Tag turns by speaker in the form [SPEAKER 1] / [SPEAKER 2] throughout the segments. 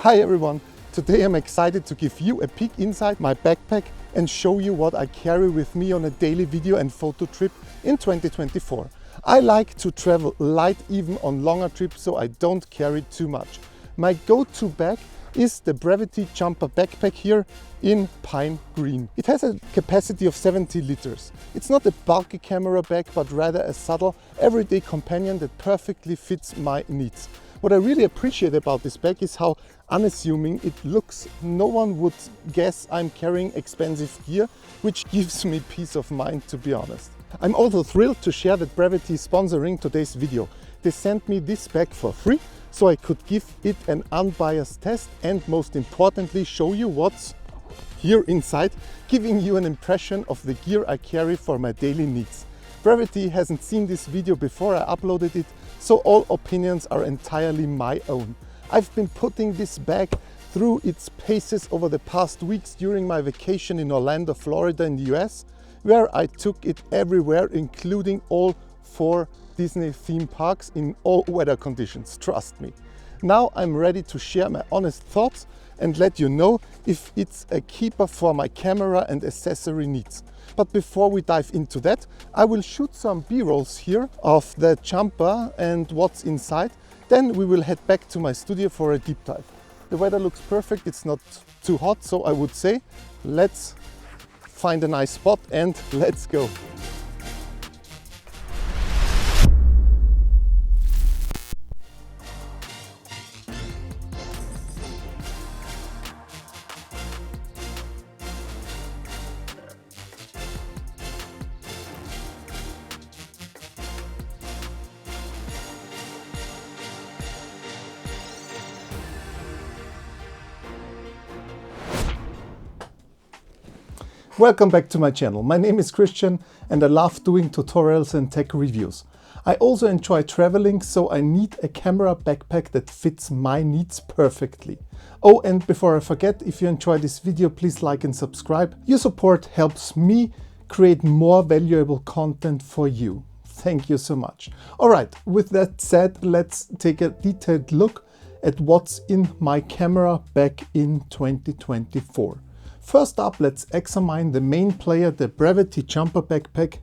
[SPEAKER 1] Hi everyone! Today I'm excited to give you a peek inside my backpack and show you what I carry with me on a daily video and photo trip in 2024. I like to travel light even on longer trips, so I don't carry too much. My go-to bag is the Brevite Jumper Backpack here in pine green. It has a capacity of 70 liters. It's not a bulky camera bag, but rather a subtle, everyday companion that perfectly fits my needs. What I really appreciate about this bag is how unassuming it looks. No one would guess I'm carrying expensive gear, which gives me peace of mind, to be honest. I'm also thrilled to share that Brevite is sponsoring today's video. They sent me this bag for free, so I could give it an unbiased test and most importantly show you what's here inside, giving you an impression of the gear I carry for my daily needs. Brevite hasn't seen this video before I uploaded it, so all opinions are entirely my own. I've been putting this bag through its paces over the past weeks during my vacation in Orlando, Florida in the US, where I took it everywhere, including all 4 Disney theme parks in all weather conditions, trust me. Now I'm ready to share my honest thoughts and let you know if it's a keeper for my camera and accessory needs. But before we dive into that, I will shoot some B-rolls here of the jumper and what's inside. Then we will head back to my studio for a deep dive. The weather looks perfect, it's not too hot, so I would say let's find a nice spot and let's go. Welcome back to my channel. My name is Christian and I love doing tutorials and tech reviews. I also enjoy traveling, so I need a camera backpack that fits my needs perfectly. Oh, and before I forget, if you enjoy this video, please like and subscribe. Your support helps me create more valuable content for you. Thank you so much. All right, with that said, let's take a detailed look at what's in my camera bag in 2024. First up, let's examine the main player, the Brevite Jumper Backpack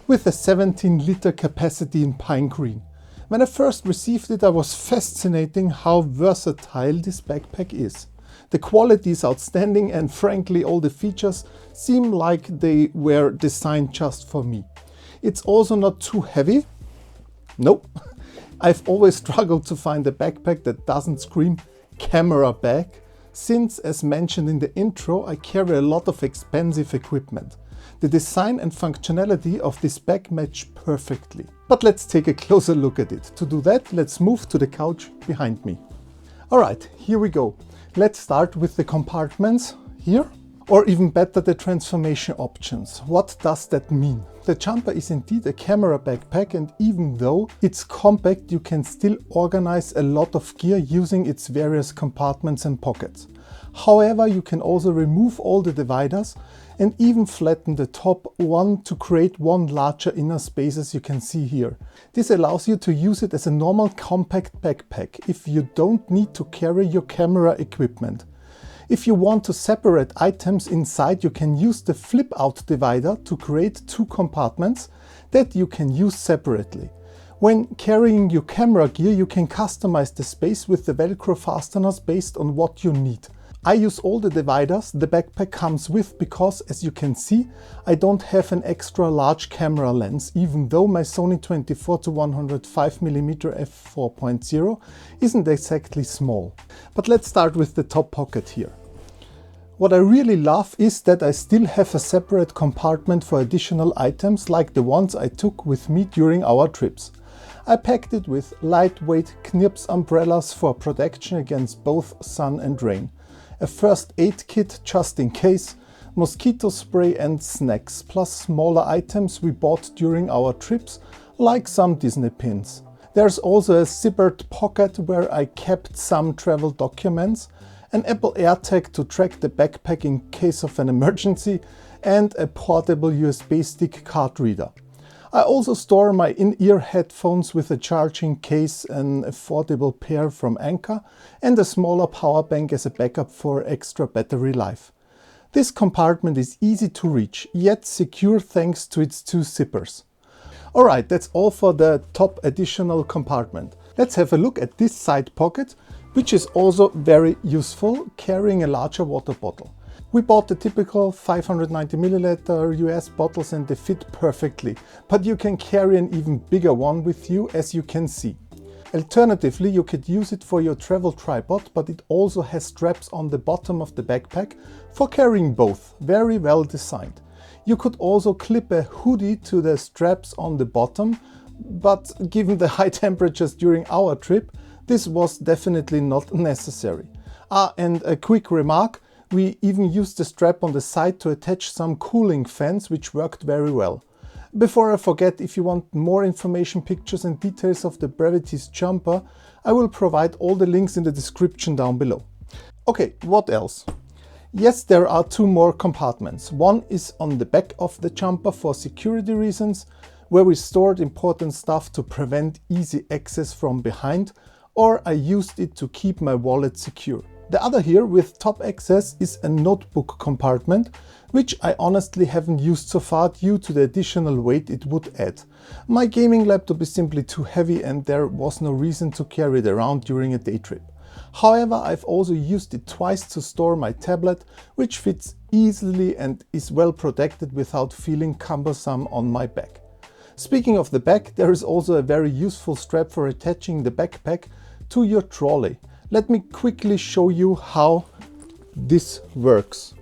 [SPEAKER 1] with a 17-liter capacity in pine green. When I first received it, I was fascinated how versatile this backpack is. The quality is outstanding and frankly all the features seem like they were designed just for me. It's also not too heavy. Nope. I've always struggled to find a backpack that doesn't scream camera bag, since, as mentioned in the intro, I carry a lot of expensive equipment. The design and functionality of this bag match perfectly. But let's take a closer look at it. To do that, let's move to the couch behind me. Alright, here we go. Let's start with the compartments here, or even better, the transformation options. What does that mean? The jumper is indeed a camera backpack, and even though it's compact, you can still organize a lot of gear using its various compartments and pockets. However, you can also remove all the dividers and even flatten the top one to create one larger inner space, as you can see here. This allows you to use it as a normal compact backpack if you don't need to carry your camera equipment. If you want to separate items inside, you can use the flip-out divider to create 2 compartments that you can use separately. When carrying your camera gear, you can customize the space with the Velcro fasteners based on what you need. I use all the dividers the backpack comes with because, as you can see, I don't have an extra large camera lens, even though my Sony 24-105mm f4.0 isn't exactly small. But let's start with the top pocket here. What I really love is that I still have a separate compartment for additional items like the ones I took with me during our trips. I packed it with lightweight Knirps umbrellas for protection against both sun and rain, a first aid kit just in case, mosquito spray and snacks, plus smaller items we bought during our trips like some Disney pins. There's also a zippered pocket where I kept some travel documents, an Apple AirTag to track the backpack in case of an emergency, and a portable USB stick card reader. I also store my in-ear headphones with a charging case, an affordable pair from Anker, and a smaller power bank as a backup for extra battery life. This compartment is easy to reach, yet secure thanks to its two zippers. Alright, that's all for the top additional compartment. Let's have a look at this side pocket, which is also very useful, carrying a larger water bottle. We bought the typical 590 ml US bottles and they fit perfectly, but you can carry an even bigger one with you, as you can see. Alternatively, you could use it for your travel tripod, but it also has straps on the bottom of the backpack for carrying both. Very well designed. You could also clip a hoodie to the straps on the bottom, but given the high temperatures during our trip, this was definitely not necessary. And a quick remark, we even used the strap on the side to attach some cooling fans, which worked very well. Before I forget, if you want more information, pictures and details of the Brevitē Jumper, I will provide all the links in the description down below. Okay, what else? Yes, there are two more compartments. One is on the back of the jumper for security reasons, where we stored important stuff to prevent easy access from behind, or I used it to keep my wallet secure. The other here with top access is a notebook compartment, which I honestly haven't used so far due to the additional weight it would add. My gaming laptop is simply too heavy and there was no reason to carry it around during a day trip. However, I've also used it twice to store my tablet, which fits easily and is well protected without feeling cumbersome on my back. Speaking of the back, there is also a very useful strap for attaching the backpack to your trolley. Let me quickly show you how this works.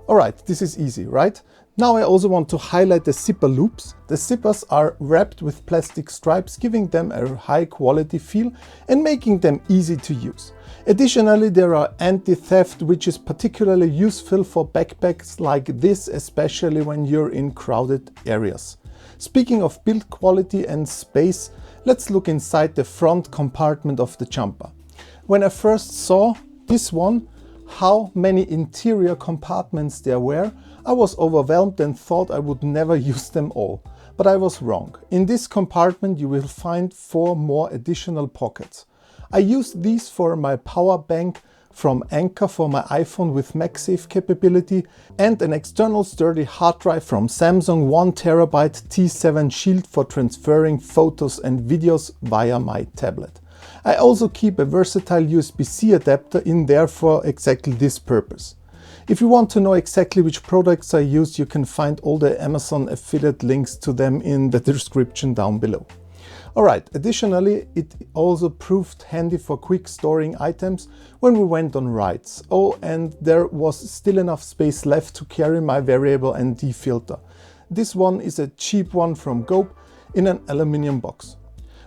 [SPEAKER 1] Alright, this is easy, right? Now I also want to highlight the zipper loops. The zippers are wrapped with plastic stripes, giving them a high quality feel and making them easy to use. Additionally, there are anti-theft, which is particularly useful for backpacks like this, especially when you're in crowded areas. Speaking of build quality and space, let's look inside the front compartment of the jumper. When I first saw this one, how many interior compartments there were, I was overwhelmed and thought I would never use them all. But I was wrong. In this compartment you will find 4 more additional pockets. I used these for my power bank from Anker for my iPhone with MagSafe capability and an external sturdy hard drive from Samsung 1TB T7 Shield for transferring photos and videos via my tablet. I also keep a versatile USB-C adapter in there for exactly this purpose. If you want to know exactly which products I use, you can find all the Amazon affiliate links to them in the description down below. Alright, additionally, it also proved handy for quick storing items when we went on rides. Oh, and there was still enough space left to carry my variable ND filter. This one is a cheap one from Gope in an aluminium box.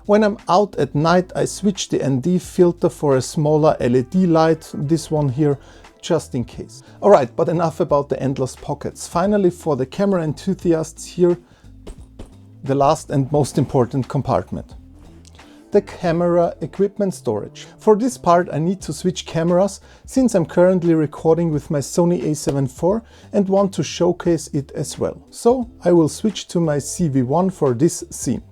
[SPEAKER 1] When I'm out at night, I switch the ND filter for a smaller LED light, this one here, just in case. Alright, but enough about the endless pockets. Finally, for the camera enthusiasts here, the last and most important compartment. The camera equipment storage. For this part I need to switch cameras since I'm currently recording with my Sony a7 IV and want to showcase it as well. So I will switch to my CV1 for this scene.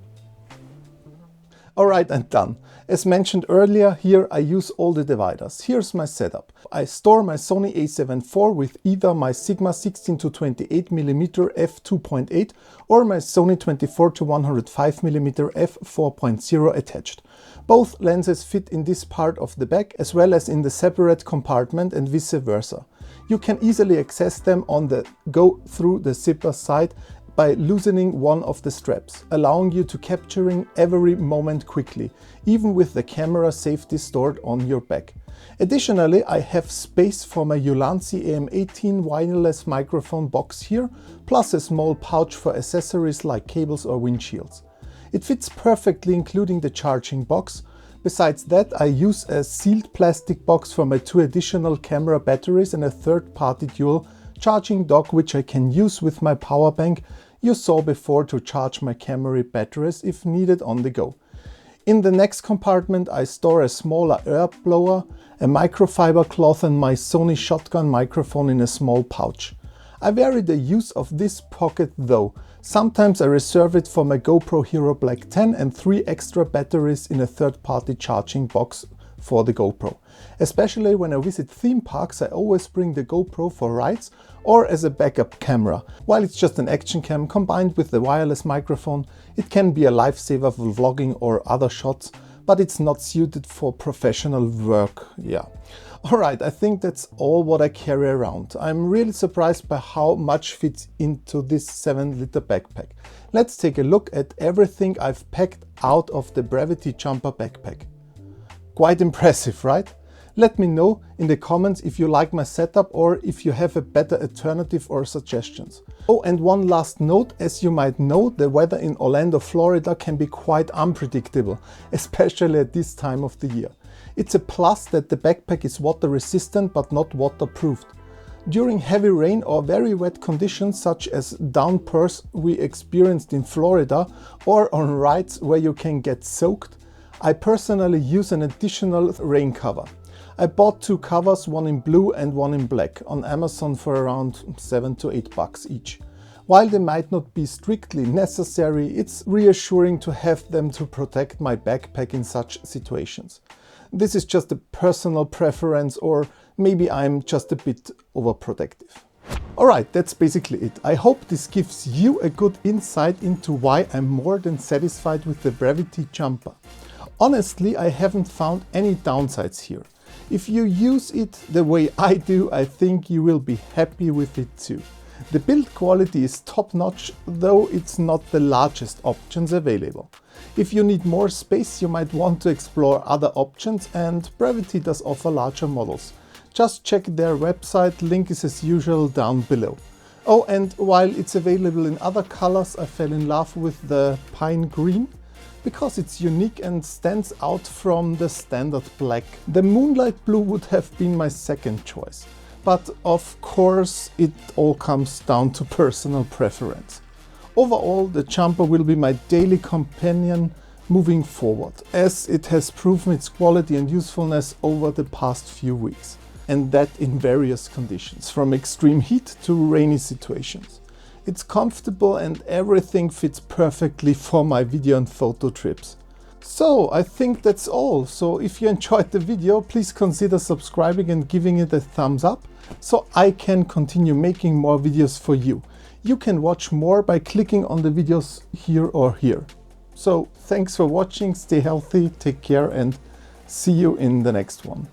[SPEAKER 1] Alright, and done. As mentioned earlier, here I use all the Deviders. Here's my setup. I store my Sony a7 IV with either my Sigma 16-28mm f2.8 or my Sony 24-105mm f4.0 attached. Both lenses fit in this part of the back as well as in the separate compartment and vice versa. You can easily access them on the go through the zipper side by loosening one of the straps, allowing you to capturing every moment quickly, even with the camera safety stored on your back. Additionally, I have space for my Ulanzi AM18 wireless microphone box here, plus a small pouch for accessories like cables or windshields. It fits perfectly, including the charging box. Besides that, I use a sealed plastic box for my 2 additional camera batteries and a third-party dual charging dock, which I can use with my power bank you saw before to charge my camera batteries if needed on the go. In the next compartment I store a smaller air blower, a microfiber cloth and my Sony shotgun microphone in a small pouch. I vary the use of this pocket though. Sometimes I reserve it for my GoPro Hero Black 10 and 3 extra batteries in a third-party charging box for the GoPro. Especially when I visit theme parks, I always bring the GoPro for rides or as a backup camera. While it's just an action cam combined with the wireless microphone, it can be a lifesaver for vlogging or other shots, but it's not suited for professional work. Yeah. Alright, I think that's all what I carry around. I'm really surprised by how much fits into this 7-liter backpack. Let's take a look at everything I've packed out of the Brevite Jumper Backpack. Quite impressive, right? Let me know in the comments if you like my setup or if you have a better alternative or suggestions. Oh, and one last note, as you might know, the weather in Orlando, Florida can be quite unpredictable, especially at this time of the year. It's a plus that the backpack is water resistant but not waterproofed. During heavy rain or very wet conditions such as downpours we experienced in Florida or on rides where you can get soaked, I personally use an additional rain cover. I bought 2 covers, one in blue and one in black, on Amazon for around $7 to $8 each. While they might not be strictly necessary, it's reassuring to have them to protect my backpack in such situations. This is just a personal preference, or maybe I'm just a bit overprotective. Alright, that's basically it. I hope this gives you a good insight into why I'm more than satisfied with the Brevite Jumper. Honestly, I haven't found any downsides here. If you use it the way I do, I think you will be happy with it too. The build quality is top-notch, though it's not the largest options available. If you need more space, you might want to explore other options, and Brevite does offer larger models. Just check their website, link is as usual down below. Oh, and while it's available in other colors, I fell in love with the pine green, because it's unique and stands out from the standard black. The moonlight blue would have been my second choice. But of course, it all comes down to personal preference. Overall, the jumper will be my daily companion moving forward, as it has proven its quality and usefulness over the past few weeks. And that in various conditions, from extreme heat to rainy situations. It's comfortable and everything fits perfectly for my video and photo trips. So I think that's all. So if you enjoyed the video, please consider subscribing and giving it a thumbs up so I can continue making more videos for you. You can watch more by clicking on the videos here or here. So thanks for watching, stay healthy, take care, and see you in the next one.